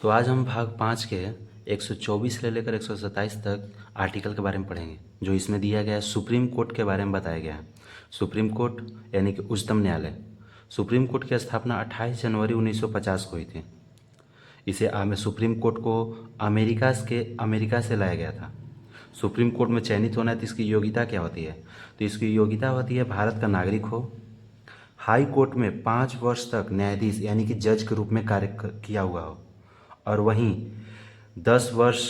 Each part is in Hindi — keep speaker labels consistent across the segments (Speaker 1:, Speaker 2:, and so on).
Speaker 1: तो आज हम भाग 5 के 124 से लेकर 127 तक आर्टिकल के बारे में पढ़ेंगे। जो इसमें दिया गया है सुप्रीम कोर्ट के बारे में बताया गया है। सुप्रीम कोर्ट यानी कि उच्चतम न्यायालय। सुप्रीम कोर्ट की स्थापना 28 जनवरी 1950 को हुई थी। इसे सुप्रीम कोर्ट को अमेरिका से लाया गया था। सुप्रीम कोर्ट में चयनित होना है तो इसकी योग्यता क्या होती है? तो इसकी योग्यता होती है भारत का नागरिक हो, हाई कोर्ट में 5 वर्ष तक न्यायाधीश यानी कि जज के रूप में कार्य किया हुआ हो, और वहीं 10 वर्ष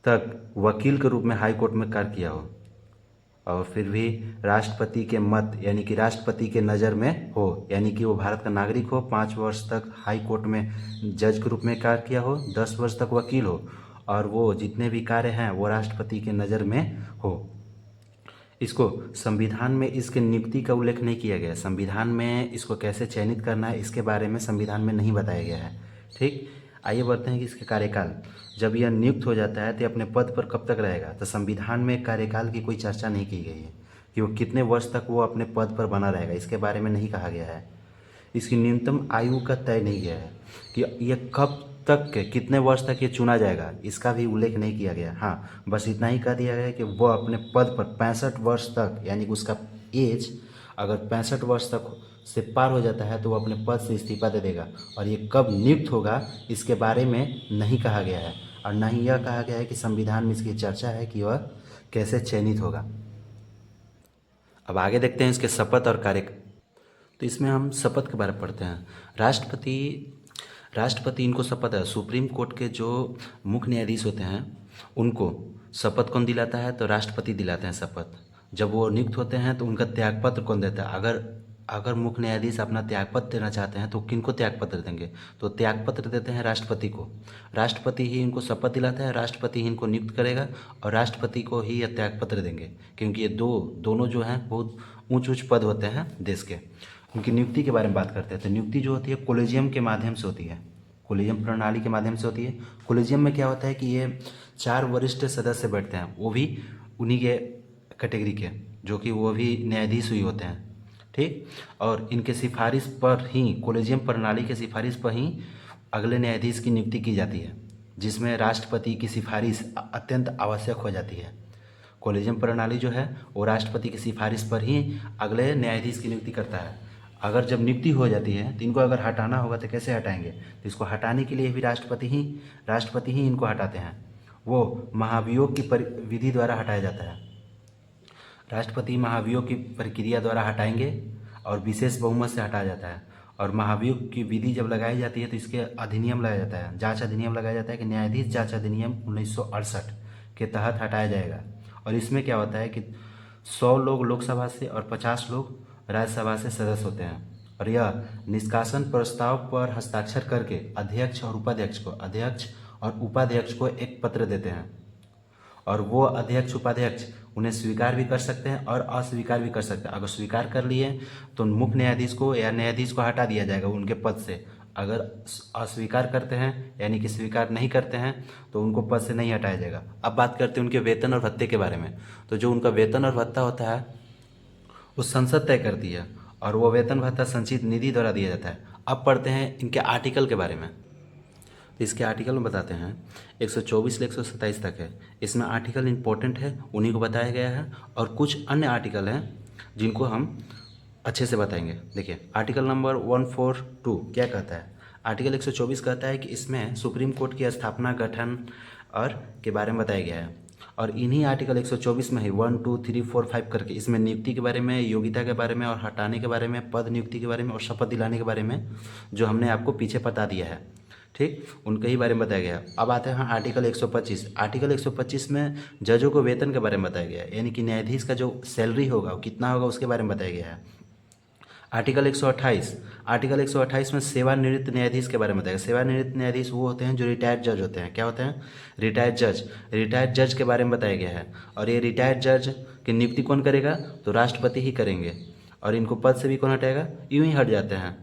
Speaker 1: तक वकील के रूप में हाई कोर्ट में कार्य किया हो, और फिर भी राष्ट्रपति के मत यानी कि राष्ट्रपति के नज़र में हो, यानी कि वो भारत का नागरिक हो, 5 वर्ष तक हाई कोर्ट में जज के रूप में कार्य किया हो, 10 वर्ष तक वकील हो, और वो जितने भी कार्य हैं वो राष्ट्रपति के नज़र में हो। इसको संविधान में इसके नियुक्ति का उल्लेख नहीं किया गया है। संविधान में इसको कैसे चयनित करना है इसके बारे में संविधान में नहीं बताया गया है। ठीक, आइए बढ़ते हैं कि इसके कार्यकाल। जब यह नियुक्त हो जाता है तो अपने पद पर कब तक रहेगा? तो संविधान में कार्यकाल की कोई चर्चा नहीं की गई है कि वो कितने वर्ष तक वो अपने पद पर बना रहेगा, इसके बारे में नहीं कहा गया है। इसकी न्यूनतम आयु का तय नहीं गया है कि यह कब तक के कितने वर्ष तक ये चुना जाएगा, इसका भी उल्लेख नहीं किया गया। हाँ, बस इतना ही कह दिया गया है कि वह अपने पद पर 65 वर्ष तक यानी कि उसका एज अगर 65 वर्ष तक से पार हो जाता है तो वह अपने पद से इस्तीफा दे देगा। और ये कब नियुक्त होगा इसके बारे में नहीं कहा गया है, और न ही यह कहा गया है कि संविधान में इसकी चर्चा है कि वह कैसे चयनित होगा। अब आगे देखते हैं इसके शपथ और कार्य। तो इसमें हम शपथ के बारे में पढ़ते हैं। राष्ट्रपति इनको शपथ है। सुप्रीम कोर्ट के जो मुख्य न्यायाधीश होते हैं उनको शपथ कौन दिलाता है? तो राष्ट्रपति दिलाते हैं शपथ। जब वो नियुक्त होते हैं तो उनका त्यागपत्र कौन देता है? अगर मुख्य न्यायाधीश अपना त्यागपत्र देना चाहते हैं तो किनको त्यागपत्र देंगे? तो त्यागपत्र देते हैं राष्ट्रपति को। राष्ट्रपति ही इनको शपथ दिलाता है, राष्ट्रपति ही इनको नियुक्त करेगा और राष्ट्रपति को ही यह त्यागपत्र देंगे, क्योंकि ये दोनों जो हैं बहुत ऊंच पद होते हैं देश के। उनकी नियुक्ति के बारे में बात करते हैं तो नियुक्ति जो होती है कोलेजियम के माध्यम से होती है, कोलेजियम प्रणाली के माध्यम से होती है। कोलेजियम में क्या होता है कि ये 4 वरिष्ठ सदस्य बैठते हैं, वो भी उन्हीं के कैटेगरी के, जो कि वो भी न्यायाधीश हुई होते हैं। ठीक, और इनके सिफारिश पर ही, कोलेजियम प्रणाली के सिफारिश पर ही अगले न्यायाधीश की नियुक्ति की जाती है, जिसमें राष्ट्रपति की सिफारिश अत्यंत आवश्यक हो जाती है। कोलेजियम प्रणाली जो है वो राष्ट्रपति की सिफारिश पर ही अगले न्यायाधीश की नियुक्ति करता है। अगर जब नियुक्ति हो जाती है तो इनको अगर हटाना होगा तो कैसे हटाएंगे? तो इसको हटाने के लिए भी राष्ट्रपति ही इनको हटाते हैं। वो महाभियोग की विधि द्वारा हटाया जाता है। राष्ट्रपति महाभियोग की प्रक्रिया द्वारा हटाएंगे और विशेष बहुमत से हटाया जाता है। और महाभियोग की विधि जब लगाई जाती है तो इसके अधिनियम लगाया जाता है, जांच अधिनियम लगाया जाता है कि न्यायाधीश जांच अधिनियम 1968 के तहत हटाया जाएगा। और इसमें क्या होता है कि 100 लोग लोकसभा से और 50 लोग राज्यसभा से सदस्य होते हैं, और यह निष्कासन प्रस्ताव पर हस्ताक्षर करके अध्यक्ष और उपाध्यक्ष को एक पत्र देते हैं, और वो अध्यक्ष उपाध्यक्ष उन्हें स्वीकार भी कर सकते हैं और अस्वीकार भी कर सकते हैं। अगर स्वीकार कर लिए तो मुख्य न्यायाधीश को या न्यायाधीश को हटा दिया जाएगा उनके पद से। अगर अस्वीकार करते हैं यानी कि स्वीकार नहीं करते हैं तो उनको पद से नहीं हटाया जाएगा। अब बात करते हैं उनके वेतन और भत्ते के बारे में। तो जो उनका वेतन और भत्ता होता है वो संसद तय करती है, और वो वेतन भत्ता संचित निधि द्वारा दिया जाता है। अब पढ़ते हैं इनके आर्टिकल के बारे में। तो इसके आर्टिकल में बताते हैं 124 से 127 तक है। इसमें आर्टिकल इंपॉर्टेंट है, उन्हीं को बताया गया है, और कुछ अन्य आर्टिकल हैं जिनको हम अच्छे से बताएंगे। देखिए आर्टिकल नंबर 142 क्या कहता है? आर्टिकल 124 कहता है कि इसमें सुप्रीम कोर्ट की स्थापना, गठन और के बारे में बताया गया है। और इन्हीं आर्टिकल 124 में ही 1, 2, 3, 4, 5 करके इसमें नियुक्ति के बारे में, योग्यता के बारे में और हटाने के बारे में, पद नियुक्ति के बारे में और शपथ दिलाने के बारे में जो हमने आपको पीछे बता दिया है, ठीक, उनके ही बारे में बताया गया। अब आते हैं आर्टिकल 125। आर्टिकल 125 में जजों को वेतन के बारे में बताया गया है, यानी कि न्यायाधीश का जो सैलरी होगा वो कितना होगा उसके बारे में बताया गया है। आर्टिकल 128 में सेवानिवृत्त न्यायाधीश के बारे में बताया गया। सेवानिवृत्त न्यायाधीश वो होते हैं जो रिटायर्ड जज होते हैं। क्या होते हैं? रिटायर्ड जज के बारे में बताया गया है। और ये रिटायर्ड जज की नियुक्ति कौन करेगा? तो राष्ट्रपति ही करेंगे, और इनको पद से भी कौन हटाएगा? यूं ही हट जाते हैं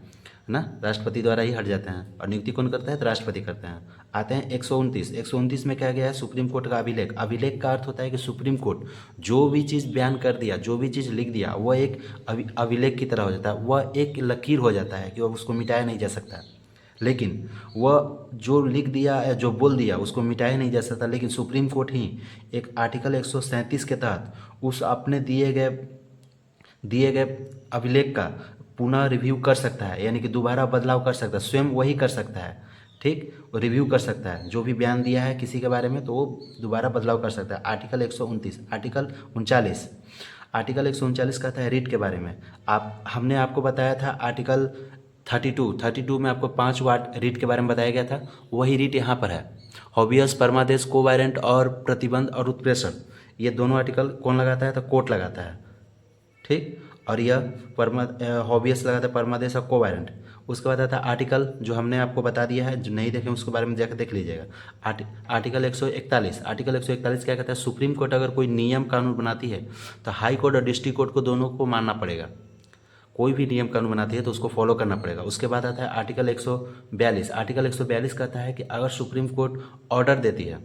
Speaker 1: ना, राष्ट्रपति द्वारा ही हट जाते हैं। और नियुक्ति कौन करता है? तो राष्ट्रपति करते हैं। आते हैं 129 में क्या गया है? सुप्रीम कोर्ट का अभिलेख। अभिलेख का अर्थ होता है कि सुप्रीम कोर्ट जो भी चीज़ बयान कर दिया, जो भी चीज़ लिख दिया, वह एक अभिलेख की तरह हो जाता है, वह एक लकीर हो जाता है कि वह उसको मिटाया नहीं जा सकता। लेकिन वह जो लिख दिया या जो बोल दिया उसको मिटाया नहीं जा सकता, लेकिन सुप्रीम कोर्ट ही एक आर्टिकल 137 के तहत उस अपने दिए गए अभिलेख का पुनः रिव्यू कर सकता है, यानी कि दोबारा बदलाव कर सकता है, स्वयं वही कर सकता है। ठीक, वो रिव्यू कर सकता है, जो भी बयान दिया है किसी के बारे में तो वो दोबारा बदलाव कर सकता है। आर्टिकल 129, आर्टिकल 139 कहता है रीट के बारे में। हमने आपको बताया था आर्टिकल 32 में आपको 5 वाट रीट के बारे में बताया गया था, वही रीट यहाँ पर है। हॉबियस, परमादेश, कोवारंट और प्रतिबंध और उत्प्रेषण, ये दोनों आर्टिकल कौन लगाता है? तो कोर्ट लगाता है। ठीक, और यह हॉबियस लगाता है, परमादेश और कोवारंट। उसके बाद आता है आर्टिकल, जो हमने आपको बता दिया है, जो नहीं देखें उसके बारे में जाकर देख लीजिएगा। आर्टिकल 141, आर्टिकल 141 क्या कहता है? सुप्रीम कोर्ट अगर कोई नियम कानून बनाती है तो हाई कोर्ट और डिस्ट्रिक्ट कोर्ट को दोनों को मानना पड़ेगा। कोई भी नियम कानून बनाती है तो उसको फॉलो करना पड़ेगा। उसके बाद आता है आर्टिकल 142, आर्टिकल 142 कहता है कि अगर सुप्रीम कोर्ट ऑर्डर देती है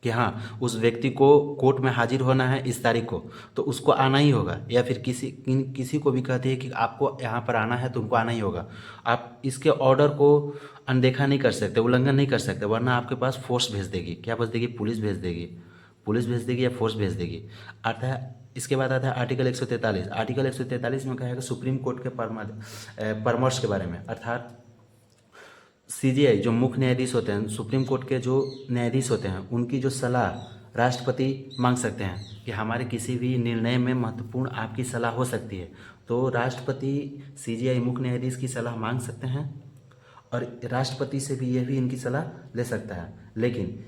Speaker 1: कि हाँ उस व्यक्ति को कोर्ट में हाजिर होना है इस तारीख को, तो उसको आना ही होगा, या फिर किसी को भी कहती है कि आपको यहाँ पर आना है तो उनको आना ही होगा। आप इसके ऑर्डर को अनदेखा नहीं कर सकते, उल्लंघन नहीं कर सकते, वरना आपके पास फोर्स भेज देगी। क्या भेज देगी? पुलिस भेज देगी या फोर्स भेज देगी। आता है, इसके बाद आता है आर्टिकल 143, आर्टिकल 143 में कहा है कि सुप्रीम कोर्ट के परामर्श के बारे में, अर्थात सीजीआई जो मुख्य न्यायाधीश होते हैं, सुप्रीम कोर्ट के जो न्यायाधीश होते हैं, उनकी जो सलाह राष्ट्रपति मांग सकते हैं कि हमारे किसी भी निर्णय में महत्वपूर्ण आपकी सलाह हो सकती है, तो राष्ट्रपति सीजीआई मुख्य न्यायाधीश की सलाह मांग सकते हैं और राष्ट्रपति से भी यह भी इनकी सलाह ले सकता है। लेकिन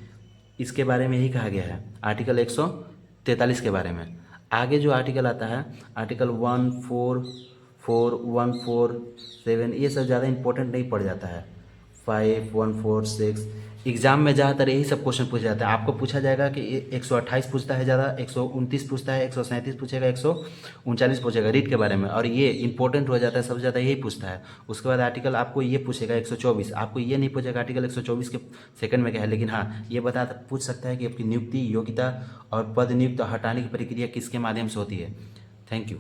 Speaker 1: इसके बारे में यही कहा गया है आर्टिकल 143 के बारे में। आगे जो आर्टिकल आता है आर्टिकल 144, 147, ये सब ज़्यादा इंपॉर्टेंट नहीं पड़ जाता है। 5, 146 एग्जाम में ज़्यादातर यही सब क्वेश्चन पूछा जाता है। आपको पूछा जाएगा कि 128 पूछता है ज़्यादा, 129 पूछता है, 137 पूछेगा, 139 पूछेगा रीट के बारे में, और ये इंपॉर्टेंट हो जाता है, सबसे ज़्यादा यही पूछता है। उसके बाद आर्टिकल आपको ये पूछेगा 124, आपको ये नहीं पूछेगा आर्टिकल 124 के सेकंड में क्या है, लेकिन हाँ ये पूछ सकता है कि आपकी नियुक्ति, योग्यता और पद नियुक्त हटाने की प्रक्रिया किसके माध्यम से होती है। Thank you.